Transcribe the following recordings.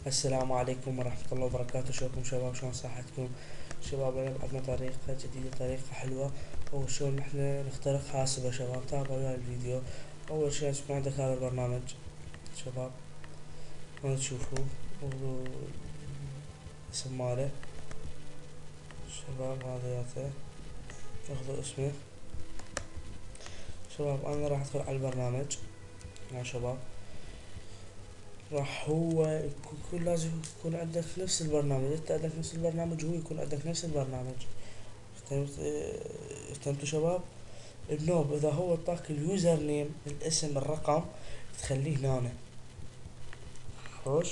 السلام عليكم ورحمة الله وبركاته. شلونكم شباب؟ شلون صحتكم شباب؟ اليوم عندنا طريقة جديدة، طريقة حلوة. أول شلون نحن نخترق حاسبة شباب. تابعوا وياي الفيديو. أول شي يكون عندك هذا البرنامج شباب، هون تشوفوه الاسم ماله شباب، هذا ياته اخذوا اسمه شباب. أنا راح أدخل على البرنامج يا شباب. راح هو يكون لازم يكون عندك نفس البرنامج، انت عندك نفس البرنامج وهو يكون عندك نفس البرنامج. فهمتوا شباب؟ النوب اذا هو اعطاك اليوزر نيم، الاسم، الرقم، تخليه هنا. خوش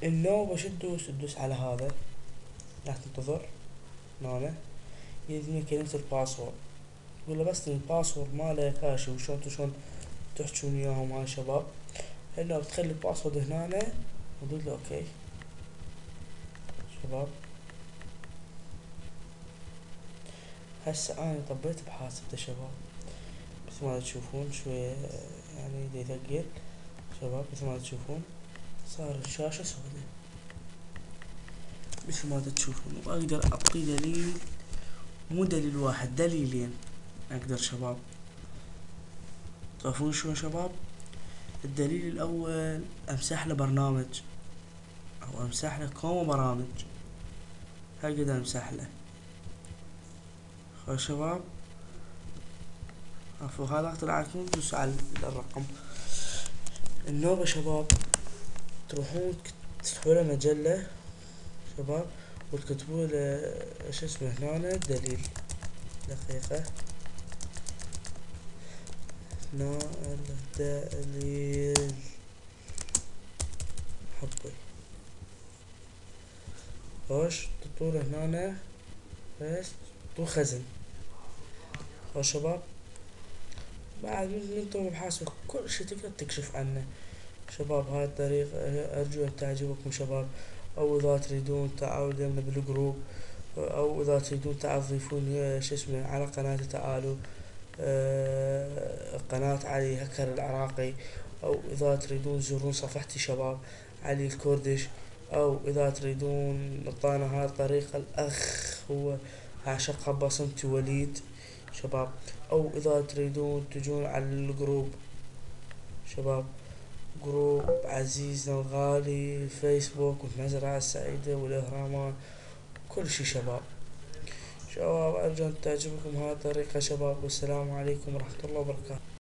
النوب وش تدوس على هذا، راح تنتظر هنا يديني كلمة الباسورد. تقول له بس الباسورد ماله كاشي، وشلون تحجون وياهم هاي شباب. هنا بتخلي الباسورد هنا وتقول له اوكي شباب. هسه انا طبيت بحاسبته شباب، مثل ما تشوفون شوية يعني يثقل شباب. مثل ما تشوفون صار الشاشة سوداء مثل ما تشوفون. واقدر اعطي دليل، مو دليل واحد، دليلين اقدر شباب. تعرفون شو شباب؟ الدليل الاول امسح له برنامج او امسح له كوم برامج، هقدر امسح له. خلاص شباب، عفوا هذا طلع لكم. دوسوا على الرقم النوبة شباب. تروحون تفتحوا له مجلة شباب، وتكتبوا له شو اسمه هنا دليل. دقيقة هنا الدليل حبي. خوش تطوله هنا بس تو خزن. خوش شباب، بعد من انتم بحاسبة كل شي تقدر تكشف عنه شباب. هاي الطريقة ارجو ان تعجبكم شباب. او اذا تريدون تعالوا لنا بالجروب، او اذا تريدون تضيفون شو اسمه على قناتي تعالوا. قناة علي هكر العراقي. او اذا تريدون تزورون صفحتي شباب علي الكردش. او اذا تريدون طانا هاي الطريقة الاخ هو عشقها بصمتي وليد شباب. او اذا تريدون تجون على الجروب شباب، جروب عزيزنا الغالي فيسبوك والمزرعة السعيدة والاهرامات، كل شي شباب. شباب ارجو ان تعجبكم هاي الطريقة شباب، والسلام عليكم ورحمة الله وبركاته.